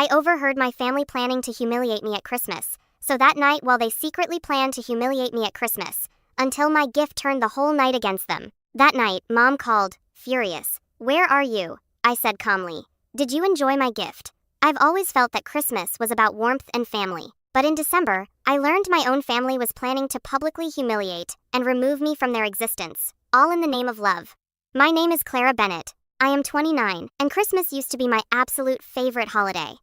I overheard my family planning to humiliate me at Christmas, so that night while they secretly planned to humiliate me at Christmas, until my gift turned the whole night against them. That night, Mom called, furious. "Where are you?" I said calmly. "Did you enjoy my gift?" I've always felt that Christmas was about warmth and family. But in December, I learned my own family was planning to publicly humiliate and remove me from their existence, all in the name of love. My name is Clara Bennett. I am 29, and Christmas used to be my absolute favorite holiday.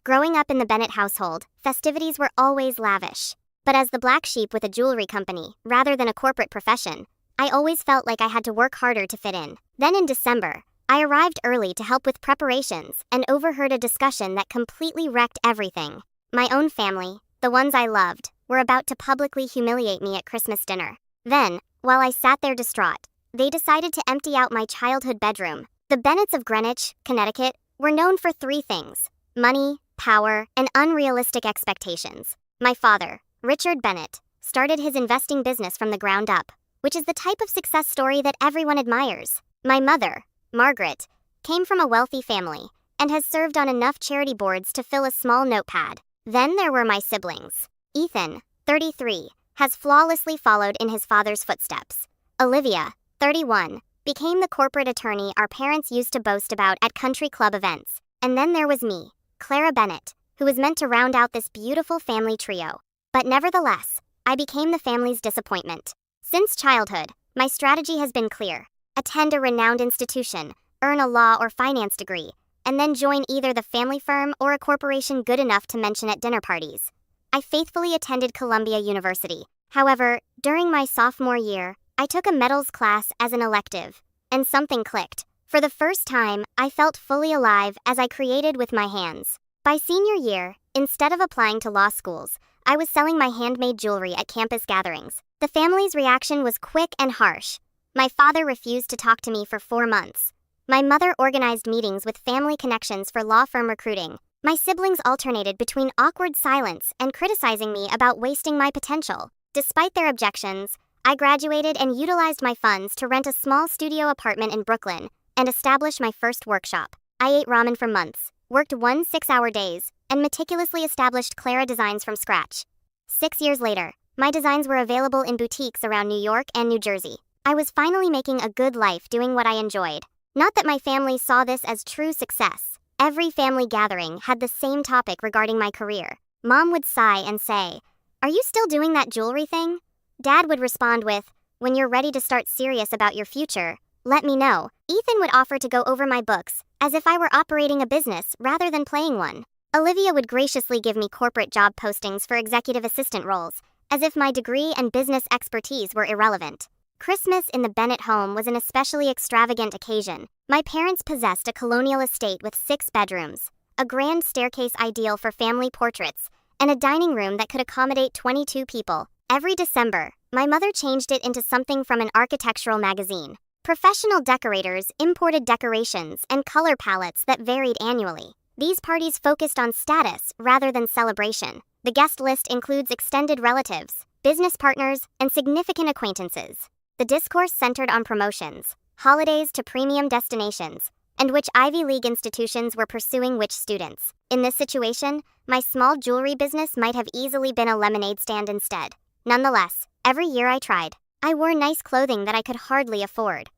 Growing up in the Bennett household, festivities were always lavish. But as the black sheep with a jewelry company, rather than a corporate profession, I always felt like I had to work harder to fit in. Then in December, I arrived early to help with preparations and overheard a discussion that completely wrecked everything. My own family, the ones I loved, were about to publicly humiliate me at Christmas dinner. Then, while I sat there distraught, they decided to empty out my childhood bedroom. The Bennetts of Greenwich, Connecticut, were known for three things: money, power, and unrealistic expectations. My father, Richard Bennett, started his investing business from the ground up, which is the type of success story that everyone admires. My mother, Margaret, came from a wealthy family and has served on enough charity boards to fill a small notepad. Then there were my siblings. Ethan, 33, has flawlessly followed in his father's footsteps. Olivia, 31, became the corporate attorney our parents used to boast about at country club events. And then there was me, Clara Bennett, who was meant to round out this beautiful family trio. But nevertheless, I became the family's disappointment. Since childhood, my strategy has been clear. Attend a renowned institution, earn a law or finance degree, and then join either the family firm or a corporation good enough to mention at dinner parties. I faithfully attended Columbia University. However, during my sophomore year, I took a metals class as an elective, and something clicked. For the first time, I felt fully alive as I created with my hands. By senior year, instead of applying to law schools, I was selling my handmade jewelry at campus gatherings. The family's reaction was quick and harsh. My father refused to talk to me for 4 months. My mother organized meetings with family connections for law firm recruiting. My siblings alternated between awkward silence and criticizing me about wasting my potential. Despite their objections, I graduated and utilized my funds to rent a small studio apartment in Brooklyn and establish my first workshop. I ate ramen for months, worked 1 6-hour days, and meticulously established Clara designs from scratch. 6 years later, my designs were available in boutiques around New York and New Jersey. I was finally making a good life doing what I enjoyed. Not that my family saw this as true success. Every family gathering had the same topic regarding my career. Mom would sigh and say, "Are you still doing that jewelry thing?" Dad would respond with, "When you're ready to start serious about your future, let me know." Ethan would offer to go over my books, as if I were operating a business rather than playing one. Olivia would graciously give me corporate job postings for executive assistant roles, as if my degree and business expertise were irrelevant. Christmas in the Bennett home was an especially extravagant occasion. My parents possessed a colonial estate with 6 bedrooms, a grand staircase ideal for family portraits, and a dining room that could accommodate 22 people. Every December, my mother changed it into something from an architectural magazine. Professional decorators imported decorations and color palettes that varied annually. These parties focused on status rather than celebration. The guest list includes extended relatives, business partners, and significant acquaintances. The discourse centered on promotions, holidays to premium destinations, and which Ivy League institutions were pursuing which students. In this situation, my small jewelry business might have easily been a lemonade stand instead. Nonetheless, every year I tried. I wore nice clothing that I could hardly afford.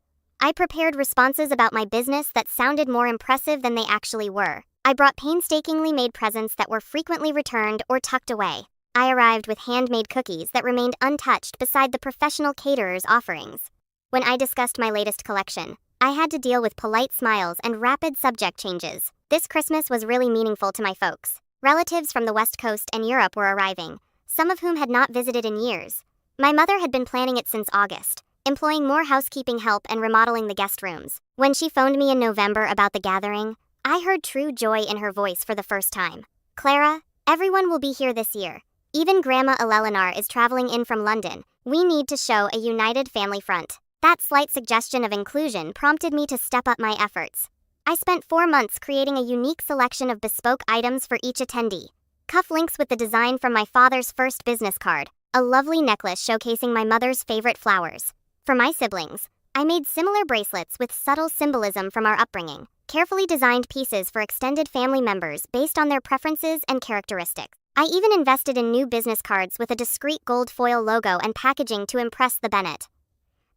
I prepared responses about my business that sounded more impressive than they actually were. I brought painstakingly made presents that were frequently returned or tucked away. I arrived with handmade cookies that remained untouched beside the professional caterer's offerings. When I discussed my latest collection, I had to deal with polite smiles and rapid subject changes. This Christmas was really meaningful to my folks. Relatives from the West Coast and Europe were arriving, some of whom had not visited in years. My mother had been planning it since August, employing more housekeeping help and remodeling the guest rooms. When she phoned me in November about the gathering, I heard true joy in her voice for the first time. "Clara, everyone will be here this year. Even Grandma Eleanor is traveling in from London. We need to show a united family front." That slight suggestion of inclusion prompted me to step up my efforts. I spent 4 months creating a unique selection of bespoke items for each attendee. Cufflinks with the design from my father's first business card, a lovely necklace showcasing my mother's favorite flowers. For my siblings, I made similar bracelets with subtle symbolism from our upbringing. Carefully designed pieces for extended family members based on their preferences and characteristics. I even invested in new business cards with a discreet gold foil logo and packaging to impress the Bennett.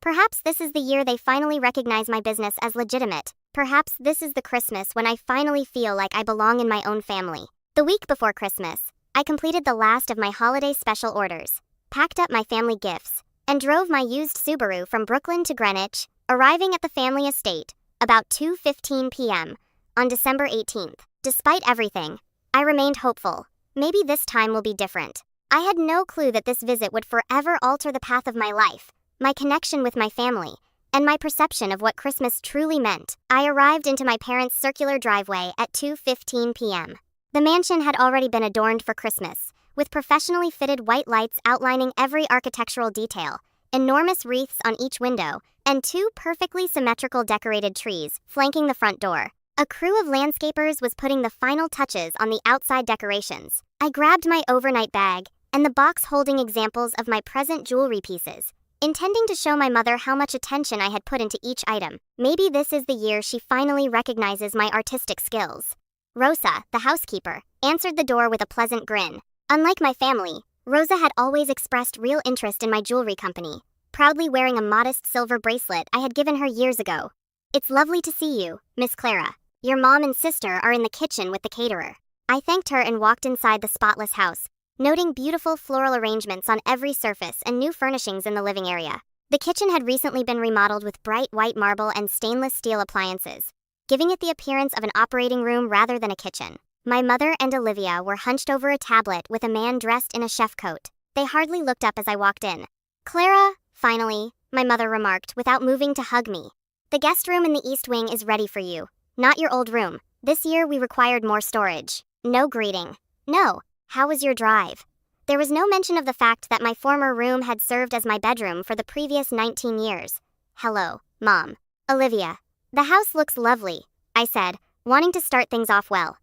Perhaps this is the year they finally recognize my business as legitimate. Perhaps this is the Christmas when I finally feel like I belong in my own family. The week before Christmas, I completed the last of my holiday special orders, packed up my family gifts, and drove my used Subaru from Brooklyn to Greenwich, arriving at the family estate about 2:15 p.m. on December 18th. Despite everything, I remained hopeful. Maybe this time will be different. I had no clue that this visit would forever alter the path of my life, my connection with my family, and my perception of what Christmas truly meant. I arrived into my parents' circular driveway at 2:15 p.m. The mansion had already been adorned for Christmas, with professionally fitted white lights outlining every architectural detail, enormous wreaths on each window, and two perfectly symmetrical decorated trees flanking the front door. A crew of landscapers was putting the final touches on the outside decorations. I grabbed my overnight bag and the box holding examples of my present jewelry pieces, intending to show my mother how much attention I had put into each item. Maybe this is the year she finally recognizes my artistic skills. Rosa, the housekeeper, answered the door with a pleasant grin. Unlike my family, Rosa had always expressed real interest in my jewelry company, proudly wearing a modest silver bracelet I had given her years ago. "It's lovely to see you, Miss Clara. Your mom and sister are in the kitchen with the caterer." I thanked her and walked inside the spotless house, noting beautiful floral arrangements on every surface and new furnishings in the living area. The kitchen had recently been remodeled with bright white marble and stainless steel appliances, giving it the appearance of an operating room rather than a kitchen. My mother and Olivia were hunched over a tablet with a man dressed in a chef coat. They hardly looked up as I walked in. "Clara," finally, my mother remarked without moving to hug me. "The guest room in the East Wing is ready for you. Not your old room. This year we required more storage." No greeting. No. "How was your drive?" There was no mention of the fact that my former room had served as my bedroom for the previous 19 years. "Hello, Mom." "Olivia. The house looks lovely," I said, wanting to start things off well.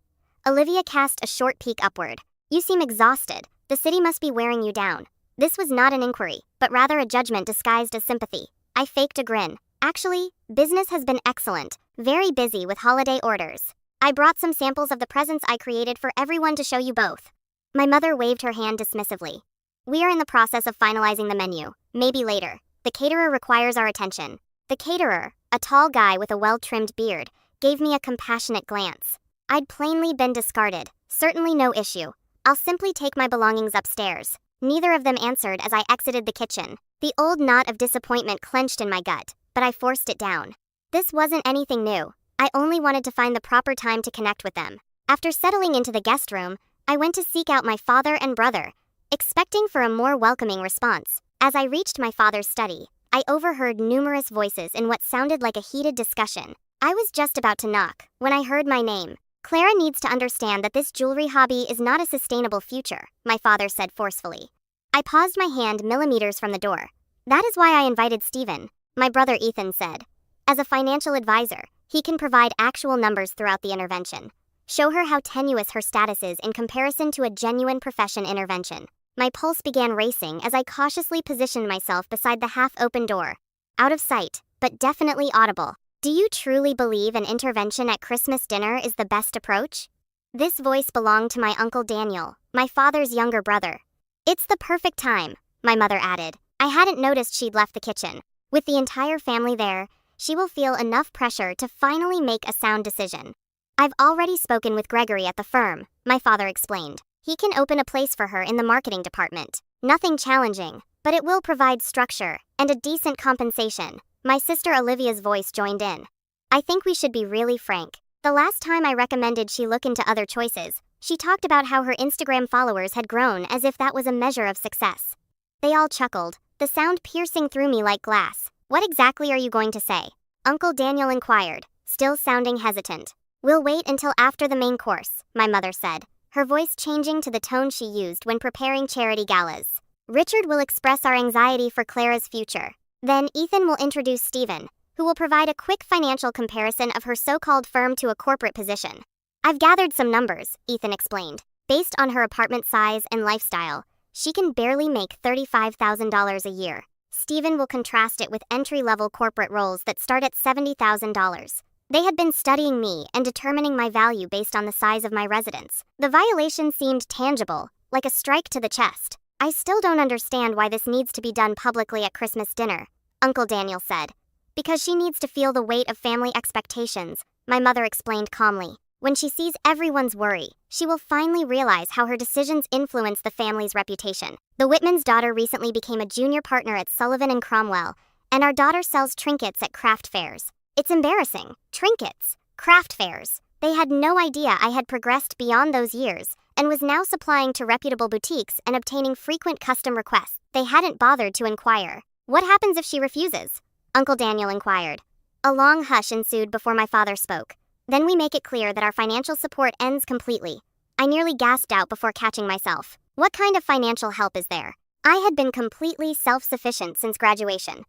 Olivia cast a short peek upward. "You seem exhausted. The city must be wearing you down." This was not an inquiry, but rather a judgment disguised as sympathy. I faked a grin. "Actually, business has been excellent. Very busy with holiday orders. I brought some samples of the presents I created for everyone to show you both." My mother waved her hand dismissively. "We are in the process of finalizing the menu. Maybe later. The caterer requires our attention." The caterer, a tall guy with a well-trimmed beard, gave me a compassionate glance. I'd plainly been discarded. Certainly no issue. I'll simply take my belongings upstairs. Neither of them answered as I exited the kitchen. The old knot of disappointment clenched in my gut, but I forced it down. This wasn't anything new. I only wanted to find the proper time to connect with them. After settling into the guest room, I went to seek out my father and brother, expecting for a more welcoming response. As I reached my father's study, I overheard numerous voices in what sounded like a heated discussion. I was just about to knock when I heard my name. "Clara needs to understand that this jewelry hobby is not a sustainable future," my father said forcefully. I paused my hand millimeters from the door. "That is why I invited Stephen," my brother Ethan said. "As a financial advisor, he can provide actual numbers throughout the intervention. Show her how tenuous her status is in comparison to a genuine profession intervention." My pulse began racing as I cautiously positioned myself beside the half-open door. Out of sight, but definitely audible. "Do you truly believe an intervention at Christmas dinner is the best approach?" This voice belonged to my Uncle Daniel, my father's younger brother. "It's the perfect time," my mother added. I hadn't noticed she'd left the kitchen. With the entire family there, she will feel enough pressure to finally make a sound decision. "I've already spoken with Gregory at the firm," my father explained. "He can open a place for her in the marketing department. Nothing challenging, but it will provide structure and a decent compensation." My sister Olivia's voice joined in. "I think we should be really frank. The last time I recommended she look into other choices, she talked about how her Instagram followers had grown as if that was a measure of success." They all chuckled, the sound piercing through me like glass. "What exactly are you going to say?" Uncle Daniel inquired, still sounding hesitant. "We'll wait until after the main course," my mother said, her voice changing to the tone she used when preparing charity galas. "Richard will express our anxiety for Clara's future. Then Ethan will introduce Stephen, who will provide a quick financial comparison of her so-called firm to a corporate position." "I've gathered some numbers," Ethan explained. "Based on her apartment size and lifestyle, she can barely make $35,000 a year. Stephen will contrast it with entry-level corporate roles that start at $70,000. They had been studying me and determining my value based on the size of my residence. The violation seemed tangible, like a strike to the chest. I still don't understand why this needs to be done publicly at Christmas dinner, Uncle Daniel said. Because she needs to feel the weight of family expectations, my mother explained calmly. When she sees everyone's worry, she will finally realize how her decisions influence the family's reputation. The Whitman's daughter recently became a junior partner at Sullivan and Cromwell, and our daughter sells trinkets at craft fairs. It's embarrassing. Trinkets. Craft fairs. They had no idea I had progressed beyond those years, and was now supplying to reputable boutiques and obtaining frequent custom requests. They hadn't bothered to inquire. What happens if she refuses? Uncle Daniel inquired. A long hush ensued before my father spoke. Then we make it clear that our financial support ends completely. I nearly gasped out before catching myself. What kind of financial help is there? I had been completely self-sufficient since graduation.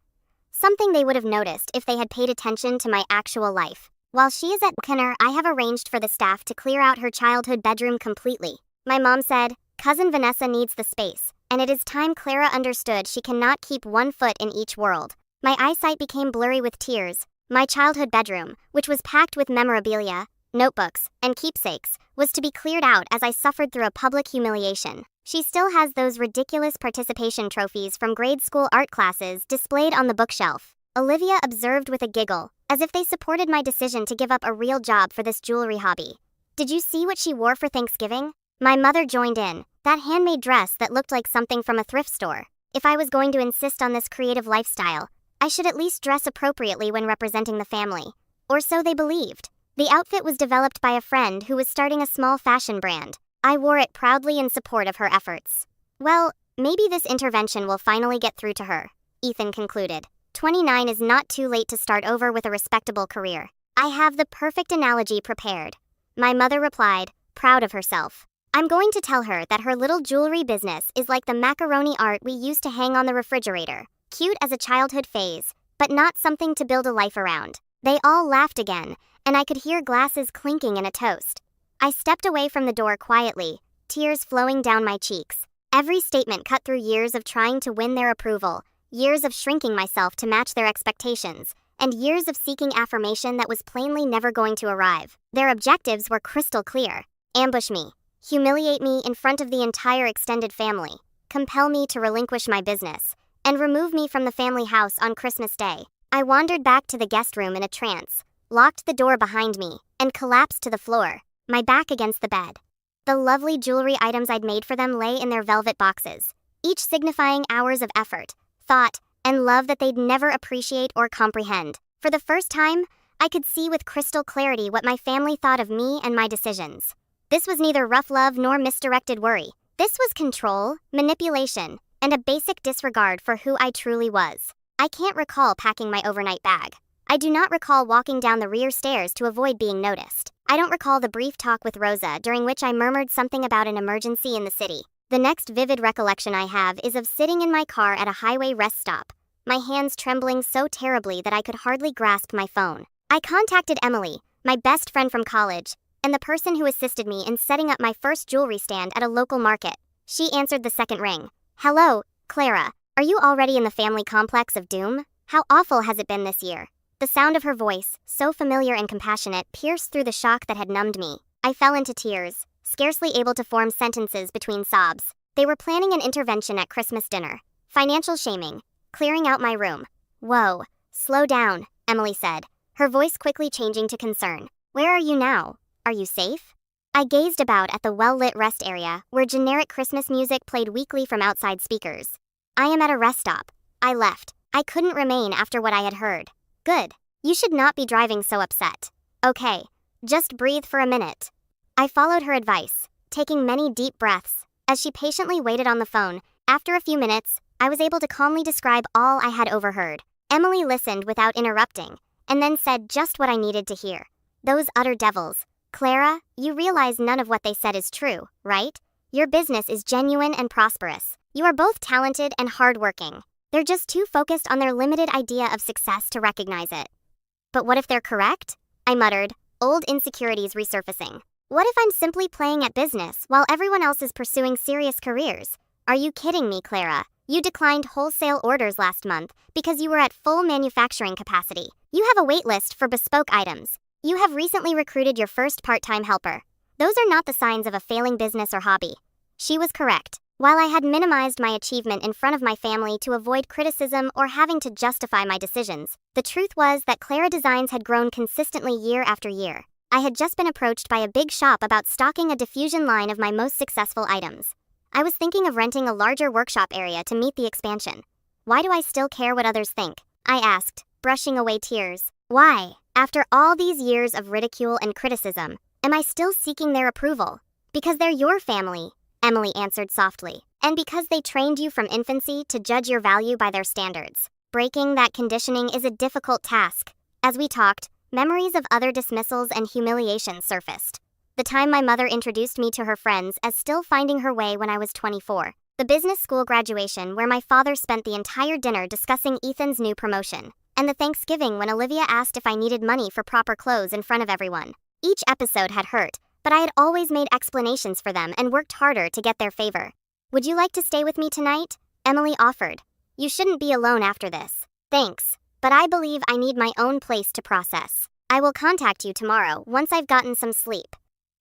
Something they would have noticed if they had paid attention to my actual life. While she is at Kenner, I have arranged for the staff to clear out her childhood bedroom completely. My mom said, Cousin Vanessa needs the space, and it is time Clara understood she cannot keep one foot in each world. My eyesight became blurry with tears. My childhood bedroom, which was packed with memorabilia, notebooks, and keepsakes, was to be cleared out as I suffered through a public humiliation. She still has those ridiculous participation trophies from grade school art classes displayed on the bookshelf. Olivia observed with a giggle, as if they supported my decision to give up a real job for this jewelry hobby. Did you see what she wore for Thanksgiving? My mother joined in, that handmade dress that looked like something from a thrift store. If I was going to insist on this creative lifestyle, I should at least dress appropriately when representing the family. Or so they believed. The outfit was developed by a friend who was starting a small fashion brand. I wore it proudly in support of her efforts. Well, maybe this intervention will finally get through to her, Ethan concluded. 29 is not too late to start over with a respectable career. I have the perfect analogy prepared. My mother replied, proud of herself. I'm going to tell her that her little jewelry business is like the macaroni art we used to hang on the refrigerator. Cute as a childhood phase, but not something to build a life around. They all laughed again, and I could hear glasses clinking in a toast. I stepped away from the door quietly, tears flowing down my cheeks. Every statement cut through years of trying to win their approval, years of shrinking myself to match their expectations, and years of seeking affirmation that was plainly never going to arrive. Their objectives were crystal clear. Ambush me, humiliate me in front of the entire extended family, compel me to relinquish my business, and remove me from the family house on Christmas Day. I wandered back to the guest room in a trance, locked the door behind me, and collapsed to the floor, my back against the bed. The lovely jewelry items I'd made for them lay in their velvet boxes, each signifying hours of effort, thought, and love that they'd never appreciate or comprehend. For the first time, I could see with crystal clarity what my family thought of me and my decisions. This was neither rough love nor misdirected worry. This was control, manipulation, and a basic disregard for who I truly was. I can't recall packing my overnight bag. I do not recall walking down the rear stairs to avoid being noticed. I don't recall the brief talk with Rosa during which I murmured something about an emergency in the city. The next vivid recollection I have is of sitting in my car at a highway rest stop, my hands trembling so terribly that I could hardly grasp my phone. I contacted Emily, my best friend from college, and the person who assisted me in setting up my first jewelry stand at a local market. She answered the second ring. Hello, Clara. Are you already in the family complex of doom? How awful has it been this year? The sound of her voice, so familiar and compassionate, pierced through the shock that had numbed me. I fell into tears, scarcely able to form sentences between sobs. They were planning an intervention at Christmas dinner. Financial shaming. Clearing out my room. Whoa. Slow down, Emily said, her voice quickly changing to concern. Where are you now? Are you safe? I gazed about at the well-lit rest area, where generic Christmas music played weakly from outside speakers. I am at a rest stop. I left. I couldn't remain after what I had heard. Good. You should not be driving so upset. Okay. Just breathe for a minute. I followed her advice, taking many deep breaths. As she patiently waited on the phone, after a few minutes, I was able to calmly describe all I had overheard. Emily listened without interrupting, and then said just what I needed to hear. Those utter devils. Clara, you realize none of what they said is true, right? Your business is genuine and prosperous. You are both talented and hardworking. They're just too focused on their limited idea of success to recognize it. But what if they're correct? I muttered, old insecurities resurfacing. What if I'm simply playing at business while everyone else is pursuing serious careers? Are you kidding me, Clara? You declined wholesale orders last month because you were at full manufacturing capacity. You have a wait list for bespoke items. You have recently recruited your first part-time helper. Those are not the signs of a failing business or hobby. She was correct. While I had minimized my achievement in front of my family to avoid criticism or having to justify my decisions, the truth was that Clara Designs had grown consistently year after year. I had just been approached by a big shop about stocking a diffusion line of my most successful items. I was thinking of renting a larger workshop area to meet the expansion. Why do I still care what others think? I asked, brushing away tears. Why, after all these years of ridicule and criticism, am I still seeking their approval? Because they're your family, Emily answered softly, and because they trained you from infancy to judge your value by their standards. Breaking that conditioning is a difficult task. As we talked, memories of other dismissals and humiliations surfaced. The time my mother introduced me to her friends as still finding her way when I was 24. The business school graduation where my father spent the entire dinner discussing Ethan's new promotion. And the Thanksgiving when Olivia asked if I needed money for proper clothes in front of everyone. Each episode had hurt, but I had always made explanations for them and worked harder to get their favor. Would you like to stay with me tonight? Emily offered. You shouldn't be alone after this. Thanks, but I believe I need my own place to process. I will contact you tomorrow once I've gotten some sleep.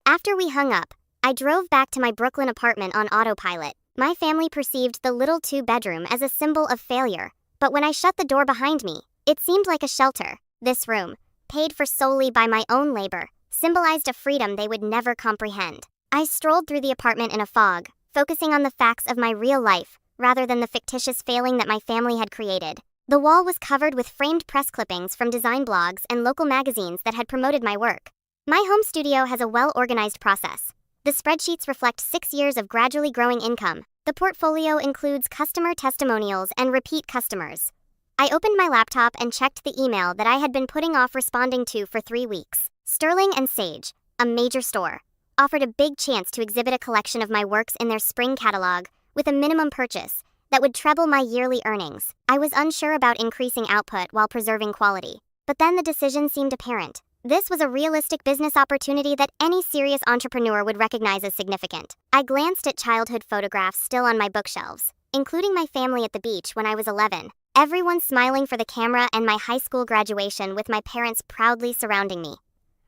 After we hung up, I drove back to my Brooklyn apartment on autopilot. My family perceived the little two-bedroom as a symbol of failure, but when I shut the door behind me, it seemed like a shelter. This room, paid for solely by my own labor, symbolized a freedom they would never comprehend. I strolled through the apartment in a fog, focusing on the facts of my real life, rather than the fictitious failing that my family had created. The wall was covered with framed press clippings from design blogs and local magazines that had promoted my work. My home studio has a well-organized process. The spreadsheets reflect 6 years of gradually growing income. The portfolio includes customer testimonials and repeat customers. I opened my laptop and checked the email that I had been putting off responding to for 3 weeks. Sterling and Sage, a major store, offered a big chance to exhibit a collection of my works in their spring catalog with a minimum purchase that would treble my yearly earnings. I was unsure about increasing output while preserving quality. But then the decision seemed apparent. This was a realistic business opportunity that any serious entrepreneur would recognize as significant. I glanced at childhood photographs still on my bookshelves, including my family at the beach when I was 11. Everyone smiling for the camera and my high school graduation with my parents proudly surrounding me.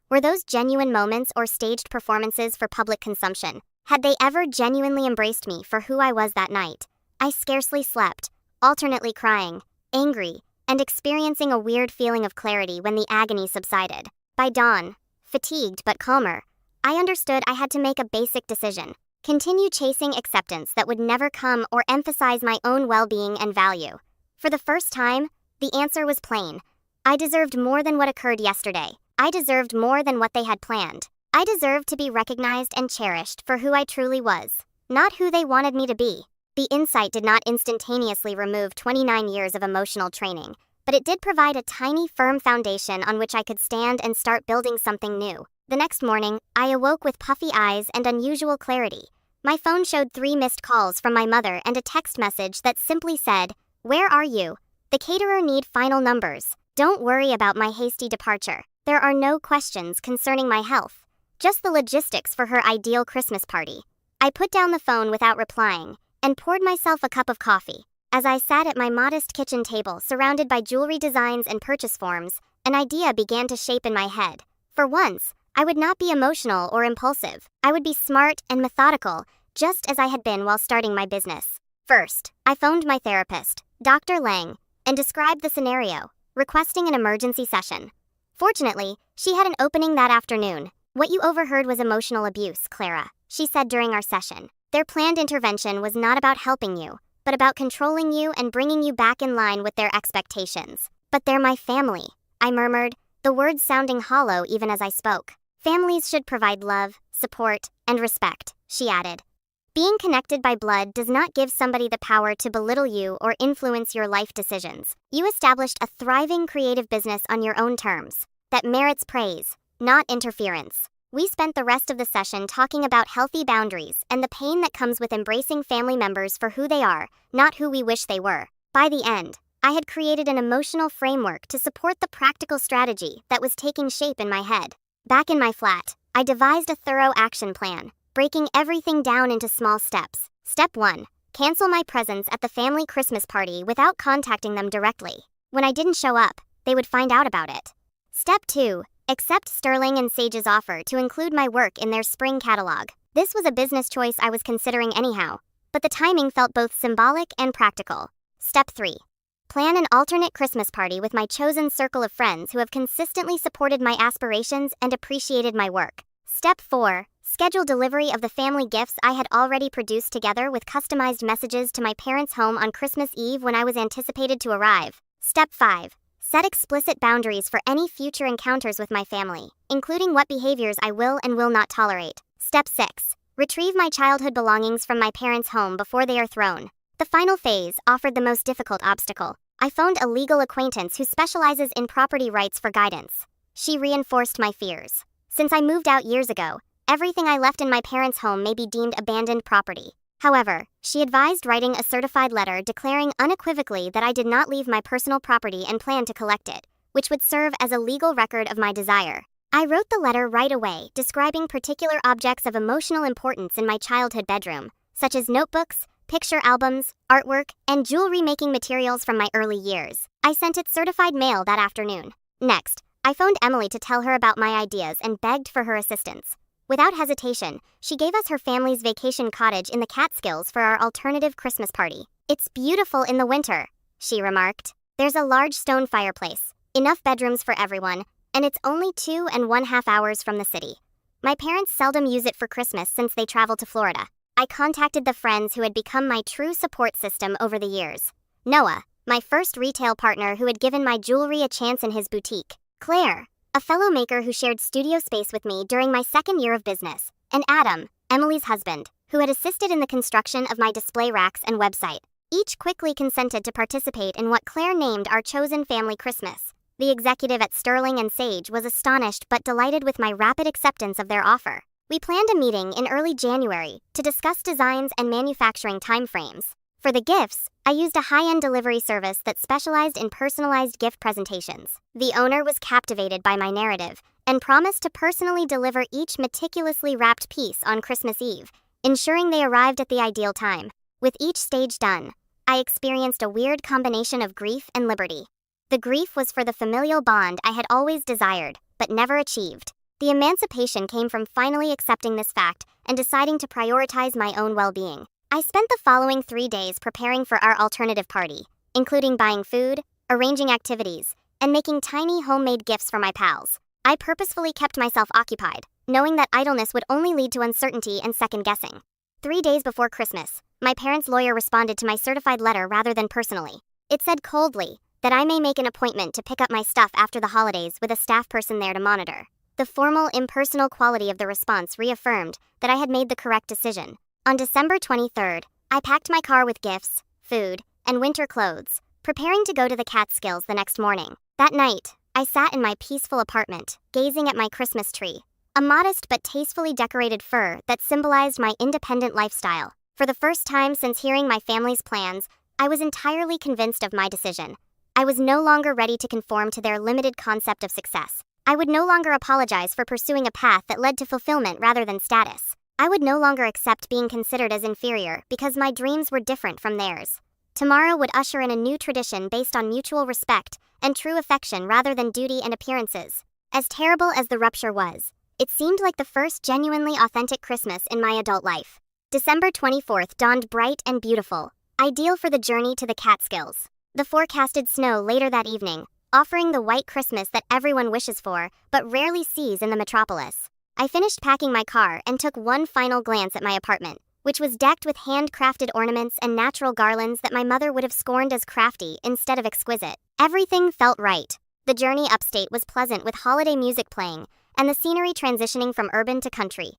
Were those genuine moments or staged performances for public consumption? Had they ever genuinely embraced me for who I was that night? I scarcely slept, alternately crying, angry, and experiencing a weird feeling of clarity when the agony subsided. By dawn, fatigued but calmer, I understood I had to make a basic decision. Continue chasing acceptance that would never come or emphasize my own well-being and value. For the first time, the answer was plain. I deserved more than what occurred yesterday. I deserved more than what they had planned. I deserved to be recognized and cherished for who I truly was, not who they wanted me to be. The insight did not instantaneously remove 29 years of emotional training, but it did provide a tiny, firm foundation on which I could stand and start building something new. The next morning, I awoke with puffy eyes and unusual clarity. My phone showed 3 missed calls from my mother and a text message that simply said, "Where are you? The caterer need final numbers. Don't worry about my hasty departure. There are no questions concerning my health, just the logistics for her ideal Christmas party." I put down the phone without replying and poured myself a cup of coffee. As I sat at my modest kitchen table surrounded by jewelry designs and purchase forms, an idea began to shape in my head. For once, I would not be emotional or impulsive. I would be smart and methodical, just as I had been while starting my business. First, I phoned my therapist, Dr. Lang, and described the scenario, requesting an emergency session. Fortunately, she had an opening that afternoon. "What you overheard was emotional abuse, Clara," she said during our session. "Their planned intervention was not about helping you, but about controlling you and bringing you back in line with their expectations." "But they're my family," I murmured, the words sounding hollow even as I spoke. "Families should provide love, support, and respect," she added. "Being connected by blood does not give somebody the power to belittle you or influence your life decisions. You established a thriving creative business on your own terms that merits praise, not interference." We spent the rest of the session talking about healthy boundaries and the pain that comes with embracing family members for who they are, not who we wish they were. By the end, I had created an emotional framework to support the practical strategy that was taking shape in my head. Back in my flat, I devised a thorough action plan, breaking everything down into small steps. Step 1. Cancel my presence at the family Christmas party without contacting them directly. When I didn't show up, they would find out about it. Step 2. accept Sterling and Sage's offer to include my work in their spring catalog. This was a business choice I was considering anyhow, but the timing felt both symbolic and practical. Step 3. Plan an alternate Christmas party with my chosen circle of friends who have consistently supported my aspirations and appreciated my work. Step 4. Schedule delivery of the family gifts I had already produced together with customized messages to my parents' home on Christmas Eve when I was anticipated to arrive. Step 5. Set explicit boundaries for any future encounters with my family, including what behaviors I will and will not tolerate. Step 6. Retrieve my childhood belongings from my parents' home before they are thrown. The final phase offered the most difficult obstacle. I phoned a legal acquaintance who specializes in property rights for guidance. She reinforced my fears. Since I moved out years ago, everything I left in my parents' home may be deemed abandoned property. However, she advised writing a certified letter declaring unequivocally that I did not leave my personal property and plan to collect it, which would serve as a legal record of my desire. I wrote the letter right away, describing particular objects of emotional importance in my childhood bedroom, such as notebooks, picture albums, artwork, and jewelry-making materials from my early years. I sent it certified mail that afternoon. Next, I phoned Emily to tell her about my ideas and begged for her assistance. Without hesitation, she gave us her family's vacation cottage in the Catskills for our alternative Christmas party. "It's beautiful in the winter," she remarked. "There's a large stone fireplace, enough bedrooms for everyone, and it's only 2.5 hours from the city. My parents seldom use it for Christmas since they travel to Florida." I contacted the friends who had become my true support system over the years. Noah, my first retail partner who had given my jewelry a chance in his boutique. Claire, a fellow maker who shared studio space with me during my second year of business. And Adam, Emily's husband, who had assisted in the construction of my display racks and website. Each quickly consented to participate in what Claire named our chosen family Christmas. The executive at Sterling and Sage was astonished but delighted with my rapid acceptance of their offer. We planned a meeting in early January to discuss designs and manufacturing timeframes. For the gifts, I used a high-end delivery service that specialized in personalized gift presentations. The owner was captivated by my narrative and promised to personally deliver each meticulously wrapped piece on Christmas Eve, ensuring they arrived at the ideal time. With each stage done, I experienced a weird combination of grief and liberty. The grief was for the familial bond I had always desired, but never achieved. The emancipation came from finally accepting this fact and deciding to prioritize my own well-being. I spent the following 3 days preparing for our alternative party, including buying food, arranging activities, and making tiny homemade gifts for my pals. I purposefully kept myself occupied, knowing that idleness would only lead to uncertainty and second-guessing. 3 days before Christmas, my parents' lawyer responded to my certified letter rather than personally. It said coldly that I may make an appointment to pick up my stuff after the holidays with a staff person there to monitor. The formal, impersonal quality of the response reaffirmed that I had made the correct decision. On December 23rd, I packed my car with gifts, food, and winter clothes, preparing to go to the Catskills the next morning. That night, I sat in my peaceful apartment, gazing at my Christmas tree, a modest but tastefully decorated fir that symbolized my independent lifestyle. For the first time since hearing my family's plans, I was entirely convinced of my decision. I was no longer ready to conform to their limited concept of success. I would no longer apologize for pursuing a path that led to fulfillment rather than status. I would no longer accept being considered as inferior because my dreams were different from theirs. Tomorrow would usher in a new tradition based on mutual respect and true affection rather than duty and appearances. As terrible as the rupture was, it seemed like the first genuinely authentic Christmas in my adult life. December 24th dawned bright and beautiful, ideal for the journey to the Catskills. The forecasted snow later that evening, offering the white Christmas that everyone wishes for, but rarely sees in the metropolis. I finished packing my car and took one final glance at my apartment, which was decked with handcrafted ornaments and natural garlands that my mother would have scorned as crafty instead of exquisite. Everything felt right. The journey upstate was pleasant with holiday music playing, and the scenery transitioning from urban to country.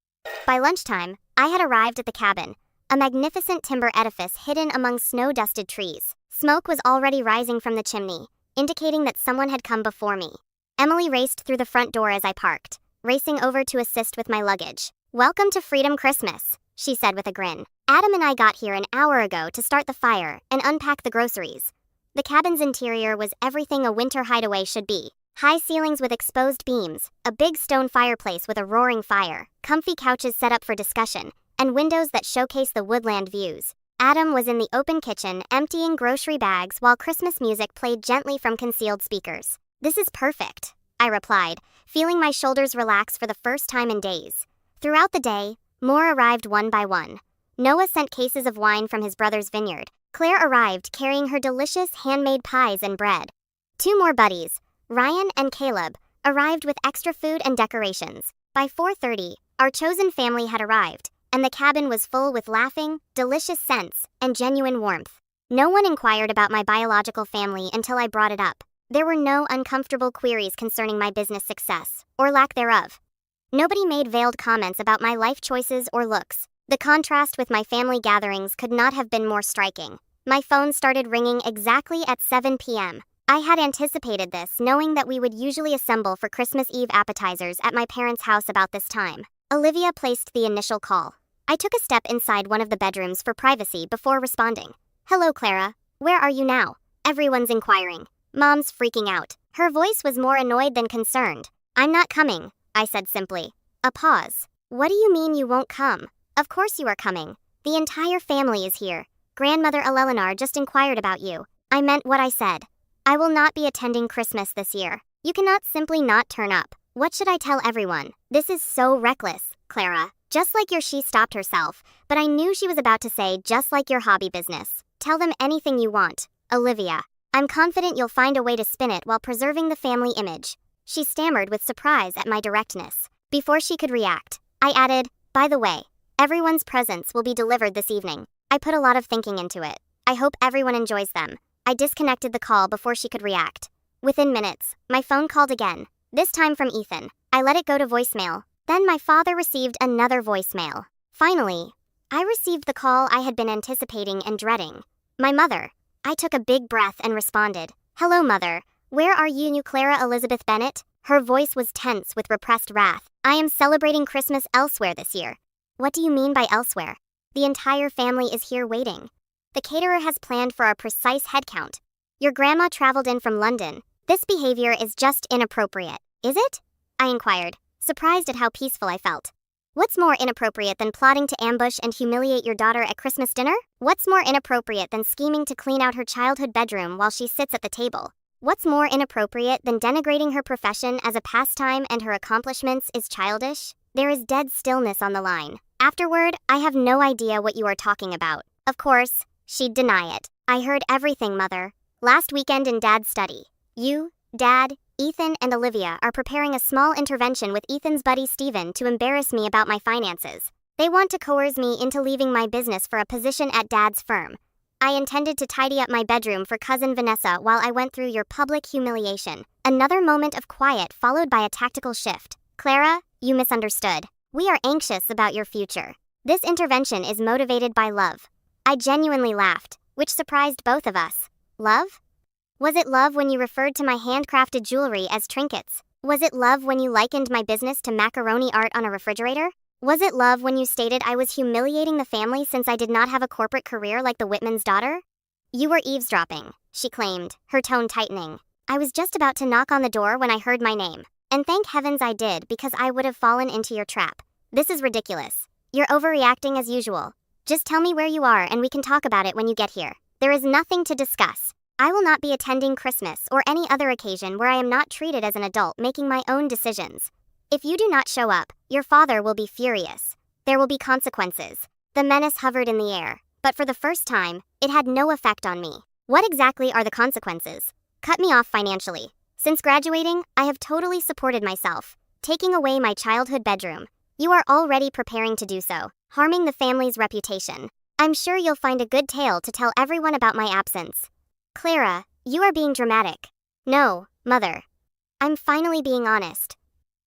By lunchtime, I had arrived at the cabin, a magnificent timber edifice hidden among snow-dusted trees. Smoke was already rising from the chimney, indicating that someone had come before me. Emily raced through the front door as I parked, racing over to assist with my luggage. "Welcome to Freedom Christmas," she said with a grin. "Adam and I got here an hour ago to start the fire and unpack the groceries." The cabin's interior was everything a winter hideaway should be. High ceilings with exposed beams, a big stone fireplace with a roaring fire, comfy couches set up for discussion, and windows that showcase the woodland views. Adam was in the open kitchen emptying grocery bags while Christmas music played gently from concealed speakers. "This is perfect," I replied, feeling my shoulders relax for the first time in days. Throughout the day, more arrived one by one. Noah sent cases of wine from his brother's vineyard. Claire arrived carrying her delicious handmade pies and bread. Two more buddies, Ryan and Caleb, arrived with extra food and decorations. By 4:30, our chosen family had arrived, and the cabin was full with laughing, delicious scents, and genuine warmth. No one inquired about my biological family until I brought it up. There were no uncomfortable queries concerning my business success, or lack thereof. Nobody made veiled comments about my life choices or looks. The contrast with my family gatherings could not have been more striking. My phone started ringing exactly at 7 p.m. I had anticipated this, knowing that we would usually assemble for Christmas Eve appetizers at my parents' house about this time. Olivia placed the initial call. I took a step inside one of the bedrooms for privacy before responding. Hello, Clara. Where are you now? Everyone's inquiring. Mom's freaking out. Her voice was more annoyed than concerned. I'm not coming, I said simply. A pause. What do you mean you won't come? Of course you are coming. The entire family is here. Grandmother Eleanor just inquired about you. I meant what I said. I will not be attending Christmas this year. You cannot simply not turn up. What should I tell everyone? This is so reckless, Clara. Just like she stopped herself, but I knew she was about to say just like your hobby business. Tell them anything you want, Olivia. I'm confident you'll find a way to spin it while preserving the family image. She stammered with surprise at my directness. Before she could react, I added, by the way, everyone's presents will be delivered this evening. I put a lot of thinking into it. I hope everyone enjoys them. I disconnected the call before she could react. Within minutes, my phone called again, this time from Ethan. I let it go to voicemail. Then my father received another voicemail. Finally, I received the call I had been anticipating and dreading. My mother. I took a big breath and responded, Hello, Mother. Where are you, Clara Elizabeth Bennett? Her voice was tense with repressed wrath. I am celebrating Christmas elsewhere this year. What do you mean by elsewhere? The entire family is here waiting. The caterer has planned for a precise head count. Your grandma traveled in from London. This behavior is just inappropriate, is it? I inquired, surprised at how peaceful I felt. What's more inappropriate than plotting to ambush and humiliate your daughter at Christmas dinner? What's more inappropriate than scheming to clean out her childhood bedroom while she sits at the table? What's more inappropriate than denigrating her profession as a pastime and her accomplishments is childish? There is dead stillness on the line. Afterward, I have no idea what you are talking about. Of course, she'd deny it. I heard everything, Mother. Last weekend in Dad's study, you, Dad, Ethan, and Olivia are preparing a small intervention with Ethan's buddy Steven to embarrass me about my finances. They want to coerce me into leaving my business for a position at Dad's firm. I intended to tidy up my bedroom for cousin Vanessa while I went through your public humiliation. Another moment of quiet followed by a tactical shift. Clara, you misunderstood. We are anxious about your future. This intervention is motivated by love. I genuinely laughed, which surprised both of us. Love? Was it love when you referred to my handcrafted jewelry as trinkets? Was it love when you likened my business to macaroni art on a refrigerator? Was it love when you stated I was humiliating the family since I did not have a corporate career like the Whitman's daughter? You were eavesdropping, she claimed, her tone tightening. I was just about to knock on the door when I heard my name. And thank heavens I did, because I would have fallen into your trap. This is ridiculous. You're overreacting as usual. Just tell me where you are and we can talk about it when you get here. There is nothing to discuss. I will not be attending Christmas or any other occasion where I am not treated as an adult making my own decisions. If you do not show up, your father will be furious. There will be consequences. The menace hovered in the air, but for the first time, it had no effect on me. What exactly are the consequences? Cut me off financially. Since graduating, I have totally supported myself, taking away my childhood bedroom. You are already preparing to do so, harming the family's reputation. I'm sure you'll find a good tale to tell everyone about my absence. Clara, you are being dramatic. No, Mother. I'm finally being honest.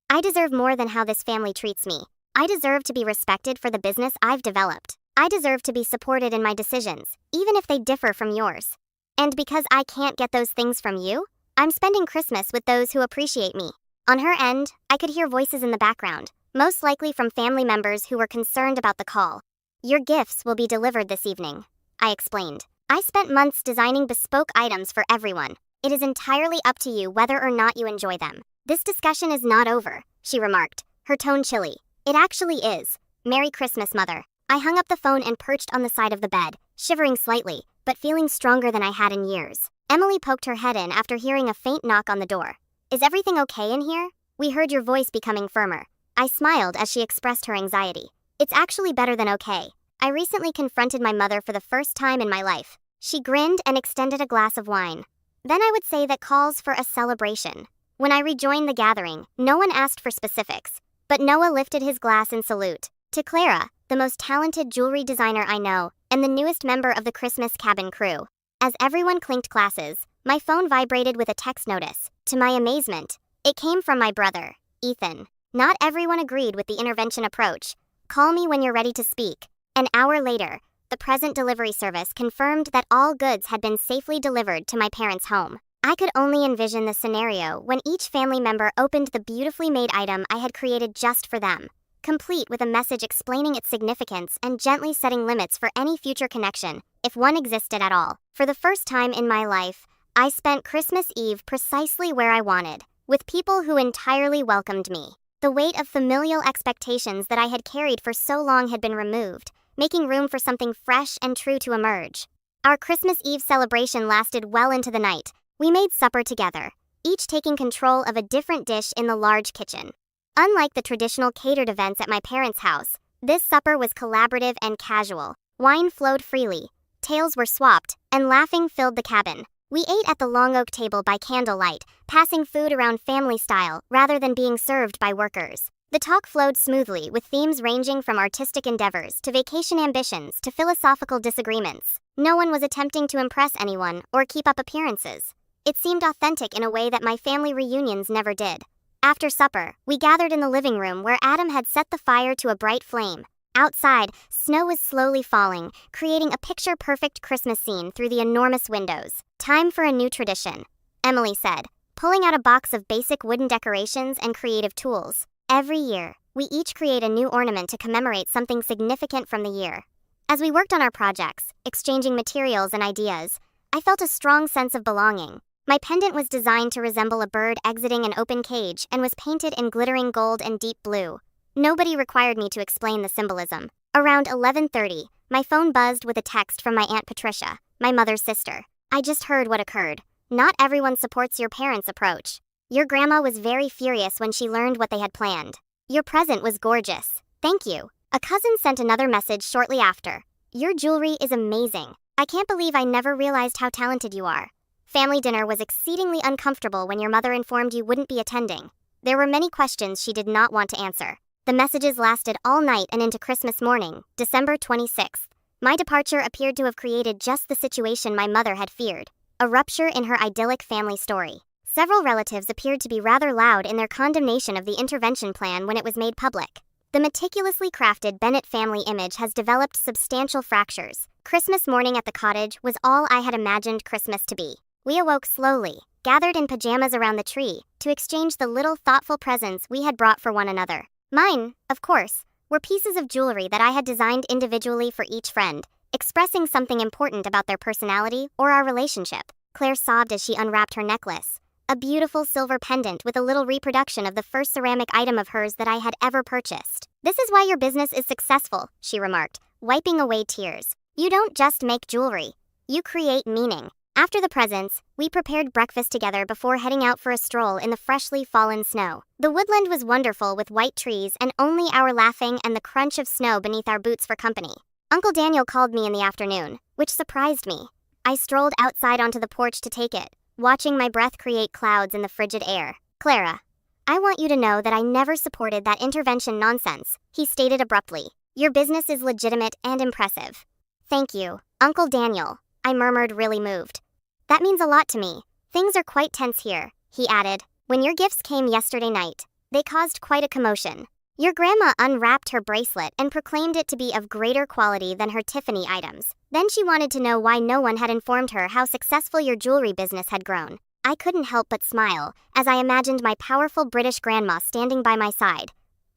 I deserve more than how this family treats me. I deserve to be respected for the business I've developed. I deserve to be supported in my decisions, even if they differ from yours. And because I can't get those things from you, I'm spending Christmas with those who appreciate me. On her end, I could hear voices in the background, most likely from family members who were concerned about the call. Your gifts will be delivered this evening, I explained. I spent months designing bespoke items for everyone. It is entirely up to you whether or not you enjoy them. This discussion is not over, she remarked, her tone chilly. It actually is. Merry Christmas, Mother. I hung up the phone and perched on the side of the bed, shivering slightly, but feeling stronger than I had in years. Emily poked her head in after hearing a faint knock on the door. Is everything okay in here? We heard your voice becoming firmer. I smiled as she expressed her anxiety. It's actually better than okay. I recently confronted my mother for the first time in my life. She grinned and extended a glass of wine. Then I would say that calls for a celebration. When I rejoined the gathering, no one asked for specifics, but Noah lifted his glass in salute. To Clara, the most talented jewelry designer I know, and the newest member of the Christmas cabin crew. As everyone clinked glasses, my phone vibrated with a text notice. To my amazement, it came from my brother, Ethan. Not everyone agreed with the intervention approach. Call me when you're ready to speak. An hour later, the present delivery service confirmed that all goods had been safely delivered to my parents' home. I could only envision the scenario when each family member opened the beautifully made item I had created just for them, complete with a message explaining its significance and gently setting limits for any future connection, if one existed at all. For the first time in my life, I spent Christmas Eve precisely where I wanted, with people who entirely welcomed me. The weight of familial expectations that I had carried for so long had been removed, making room for something fresh and true to emerge. Our Christmas Eve celebration lasted well into the night. We made supper together, each taking control of a different dish in the large kitchen. Unlike the traditional catered events at my parents' house, this supper was collaborative and casual. Wine flowed freely, tales were swapped, and laughing filled the cabin. We ate at the long oak table by candlelight, passing food around family style rather than being served by workers. The talk flowed smoothly, with themes ranging from artistic endeavors to vacation ambitions to philosophical disagreements. No one was attempting to impress anyone or keep up appearances. It seemed authentic in a way that my family reunions never did. After supper, we gathered in the living room where Adam had set the fire to a bright flame. Outside, snow was slowly falling, creating a picture-perfect Christmas scene through the enormous windows. Time for a new tradition, Emily said, pulling out a box of basic wooden decorations and creative tools. Every year, we each create a new ornament to commemorate something significant from the year. As we worked on our projects, exchanging materials and ideas, I felt a strong sense of belonging. My pendant was designed to resemble a bird exiting an open cage and was painted in glittering gold and deep blue. Nobody required me to explain the symbolism. Around 11:30, my phone buzzed with a text from my Aunt Patricia, my mother's sister. I just heard what occurred. Not everyone supports your parents' approach. Your grandma was very furious when she learned what they had planned. Your present was gorgeous. Thank you. A cousin sent another message shortly after. Your jewelry is amazing. I can't believe I never realized how talented you are. Family dinner was exceedingly uncomfortable when your mother informed you wouldn't be attending. There were many questions she did not want to answer. The messages lasted all night and into Christmas morning, December 26th. My departure appeared to have created just the situation my mother had feared, a rupture in her idyllic family story. Several relatives appeared to be rather loud in their condemnation of the intervention plan when it was made public. The meticulously crafted Bennett family image has developed substantial fractures. Christmas morning at the cottage was all I had imagined Christmas to be. We awoke slowly, gathered in pajamas around the tree, to exchange the little thoughtful presents we had brought for one another. Mine, of course, were pieces of jewelry that I had designed individually for each friend, expressing something important about their personality or our relationship. Claire sobbed as she unwrapped her necklace, a beautiful silver pendant with a little reproduction of the first ceramic item of hers that I had ever purchased. This is why your business is successful, she remarked, wiping away tears. You don't just make jewelry. You create meaning. After the presents, we prepared breakfast together before heading out for a stroll in the freshly fallen snow. The woodland was wonderful with white trees and only our laughing and the crunch of snow beneath our boots for company. Uncle Daniel called me in the afternoon, which surprised me. I strolled outside onto the porch to take it, watching my breath create clouds in the frigid air. Clara, I want you to know that I never supported that intervention nonsense, he stated abruptly. Your business is legitimate and impressive. Thank you, Uncle Daniel, I murmured, really moved. That means a lot to me. Things are quite tense here, he added. When your gifts came yesterday night, they caused quite a commotion. Your grandma unwrapped her bracelet and proclaimed it to be of greater quality than her Tiffany items. Then she wanted to know why no one had informed her how successful your jewelry business had grown. I couldn't help but smile, as I imagined my powerful British grandma standing by my side.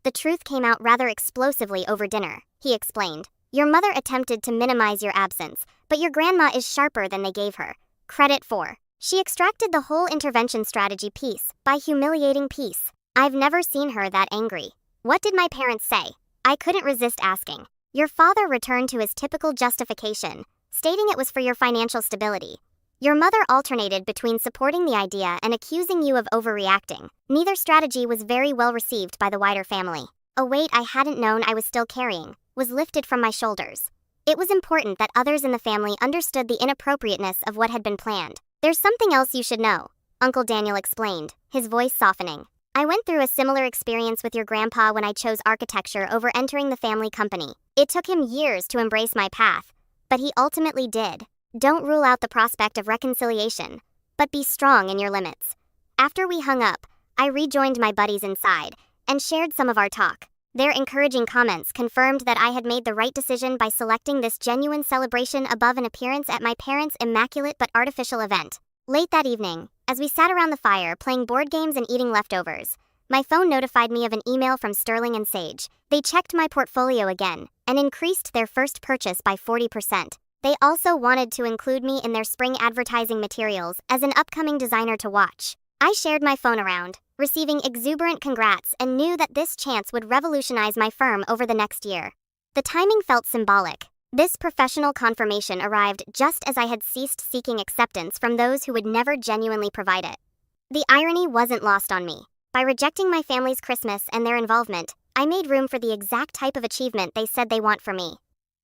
The truth came out rather explosively over dinner, he explained. Your mother attempted to minimize your absence, but your grandma is sharper than they gave her credit for. She extracted the whole intervention strategy piece by humiliating peace. I've never seen her that angry. What did my parents say? I couldn't resist asking. Your father returned to his typical justification, stating it was for your financial stability. Your mother alternated between supporting the idea and accusing you of overreacting. Neither strategy was very well received by the wider family. A weight I hadn't known I was still carrying was lifted from my shoulders. It was important that others in the family understood the inappropriateness of what had been planned. "There's something else you should know," Uncle Daniel explained, his voice softening. "I went through a similar experience with your grandpa when I chose architecture over entering the family company. It took him years to embrace my path, but he ultimately did. Don't rule out the prospect of reconciliation, but be strong in your limits." After we hung up, I rejoined my buddies inside and shared some of our talk. Their encouraging comments confirmed that I had made the right decision by selecting this genuine celebration above an appearance at my parents' immaculate but artificial event. Late that evening, as we sat around the fire playing board games and eating leftovers, my phone notified me of an email from Sterling and Sage. They checked my portfolio again and increased their first purchase by 40%. They also wanted to include me in their spring advertising materials as an upcoming designer to watch. I shared my phone around, receiving exuberant congrats, and knew that this chance would revolutionize my firm over the next year. The timing felt symbolic. This professional confirmation arrived just as I had ceased seeking acceptance from those who would never genuinely provide it. The irony wasn't lost on me. By rejecting my family's Christmas and their involvement, I made room for the exact type of achievement they said they want for me.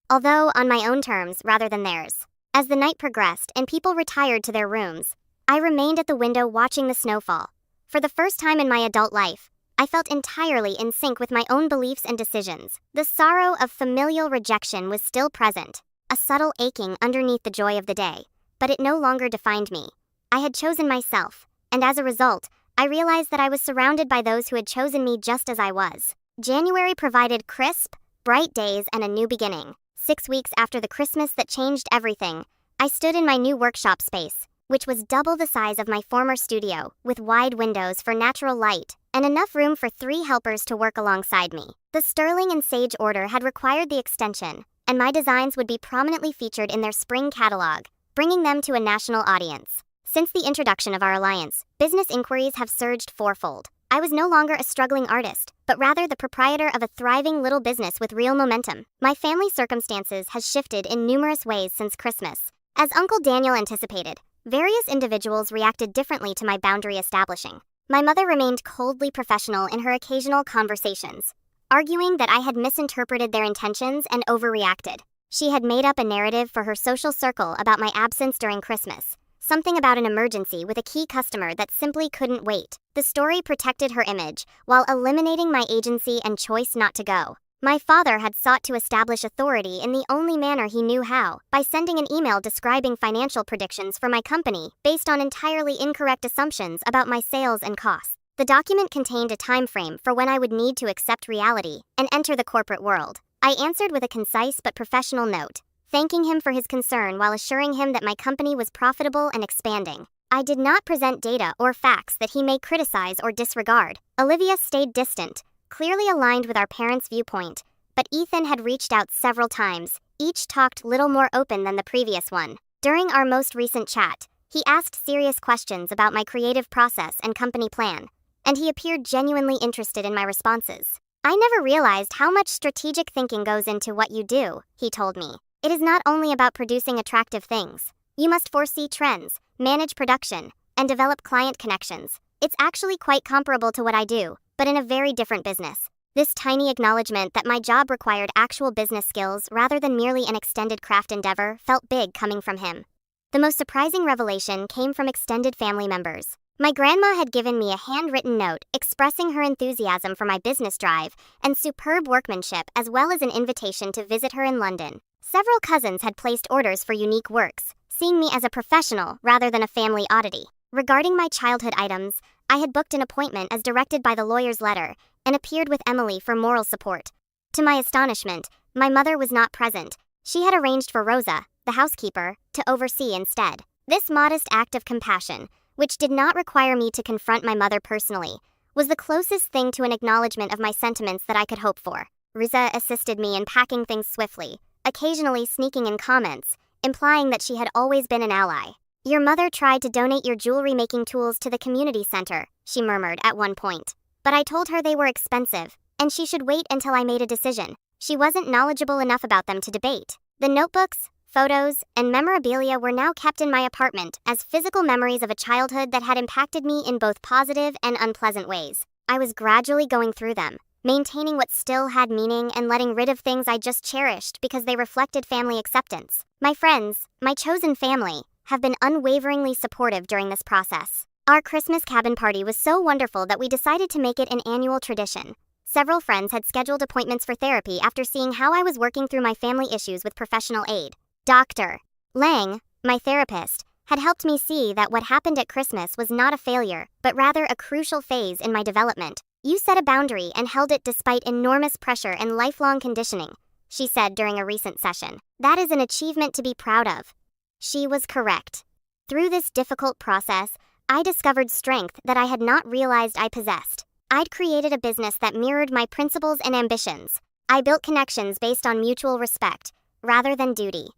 Although on my own terms rather than theirs. As the night progressed and people retired to their rooms, I remained at the window watching the snowfall. For the first time in my adult life, I felt entirely in sync with my own beliefs and decisions. The sorrow of familial rejection was still present, a subtle aching underneath the joy of the day, but it no longer defined me. I had chosen myself, and as a result, I realized that I was surrounded by those who had chosen me just as I was. January provided crisp, bright days and a new beginning. 6 weeks after the Christmas that changed everything, I stood in my new workshop space, which was double the size of my former studio, with wide windows for natural light and enough room for 3 helpers to work alongside me. The Sterling and Sage order had required the extension, and my designs would be prominently featured in their spring catalog, bringing them to a national audience. Since the introduction of our alliance, business inquiries have surged fourfold. I was no longer a struggling artist, but rather the proprietor of a thriving little business with real momentum. My family circumstances has shifted in numerous ways since Christmas. As Uncle Daniel anticipated, various individuals reacted differently to my boundary establishing. My mother remained coldly professional in her occasional conversations, arguing that I had misinterpreted their intentions and overreacted. She had made up a narrative for her social circle about my absence during Christmas, something about an emergency with a key customer that simply couldn't wait. The story protected her image, while eliminating my agency and choice not to go. My father had sought to establish authority in the only manner he knew how, by sending an email describing financial predictions for my company based on entirely incorrect assumptions about my sales and costs. The document contained a time frame for when I would need to accept reality and enter the corporate world. I answered with a concise but professional note, thanking him for his concern while assuring him that my company was profitable and expanding. I did not present data or facts that he may criticize or disregard. Olivia stayed distant, clearly aligned with our parents' viewpoint, but Ethan had reached out several times, each talked little more open than the previous one. During our most recent chat, he asked serious questions about my creative process and company plan, and he appeared genuinely interested in my responses. "I never realized how much strategic thinking goes into what you do," he told me. "It is not only about producing attractive things. You must foresee trends, manage production, and develop client connections. It's actually quite comparable to what I do, but in a very different business." This tiny acknowledgement that my job required actual business skills rather than merely an extended craft endeavor felt big coming from him. The most surprising revelation came from extended family members. My grandma had given me a handwritten note expressing her enthusiasm for my business drive and superb workmanship, as well as an invitation to visit her in London. Several cousins had placed orders for unique works, seeing me as a professional rather than a family oddity. Regarding my childhood items, I had booked an appointment as directed by the lawyer's letter and appeared with Emily for moral support. To my astonishment, my mother was not present. She had arranged for Rosa, the housekeeper, to oversee instead. This modest act of compassion, which did not require me to confront my mother personally, was the closest thing to an acknowledgement of my sentiments that I could hope for. Rosa assisted me in packing things swiftly, occasionally sneaking in comments, implying that she had always been an ally. "Your mother tried to donate your jewelry-making tools to the community center," she murmured at one point. "But I told her they were expensive, and she should wait until I made a decision. She wasn't knowledgeable enough about them to debate." The notebooks, photos, and memorabilia were now kept in my apartment as physical memories of a childhood that had impacted me in both positive and unpleasant ways. I was gradually going through them, maintaining what still had meaning and letting rid of things I just cherished because they reflected family acceptance. My friends, my chosen family, have been unwaveringly supportive during this process. Our Christmas cabin party was so wonderful that we decided to make it an annual tradition. Several friends had scheduled appointments for therapy after seeing how I was working through my family issues with professional aid. Dr. Lang, my therapist, had helped me see that what happened at Christmas was not a failure, but rather a crucial phase in my development. You set a boundary and held it despite enormous pressure and lifelong conditioning, she said during a recent session. That is an achievement to be proud of. She was correct. Through this difficult process, I discovered strength that I had not realized I possessed. I'd created a business that mirrored my principles and ambitions. I built connections based on mutual respect, rather than duty.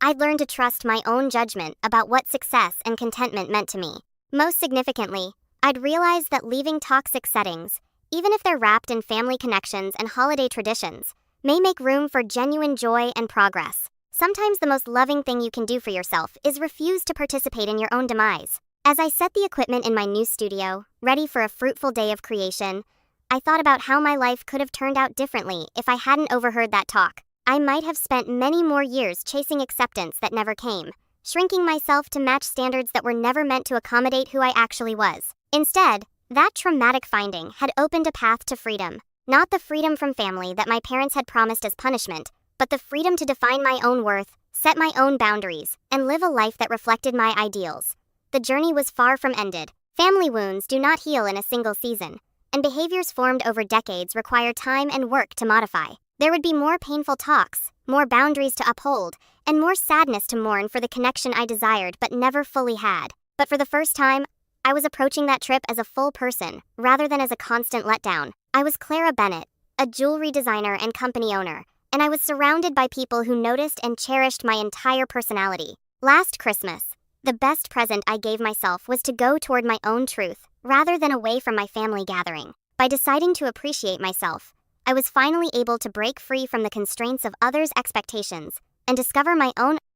I'd learned to trust my own judgment about what success and contentment meant to me. Most significantly, I'd realized that leaving toxic settings, even if they're wrapped in family connections and holiday traditions, may make room for genuine joy and progress. Sometimes the most loving thing you can do for yourself is refuse to participate in your own demise. As I set the equipment in my new studio, ready for a fruitful day of creation, I thought about how my life could have turned out differently if I hadn't overheard that talk. I might have spent many more years chasing acceptance that never came, shrinking myself to match standards that were never meant to accommodate who I actually was. Instead, that traumatic finding had opened a path to freedom. Not the freedom from family that my parents had promised as punishment, but the freedom to define my own worth, set my own boundaries, and live a life that reflected my ideals. The journey was far from ended. Family wounds do not heal in a single season, and behaviors formed over decades require time and work to modify. There would be more painful talks, more boundaries to uphold, and more sadness to mourn for the connection I desired but never fully had. But for the first time, I was approaching that trip as a full person, rather than as a constant letdown. I was Clara Bennett, a jewelry designer and company owner, and I was surrounded by people who noticed and cherished my entire personality. Last Christmas, the best present I gave myself was to go toward my own truth, rather than away from my family gathering. By deciding to appreciate myself, I was finally able to break free from the constraints of others' expectations and discover my own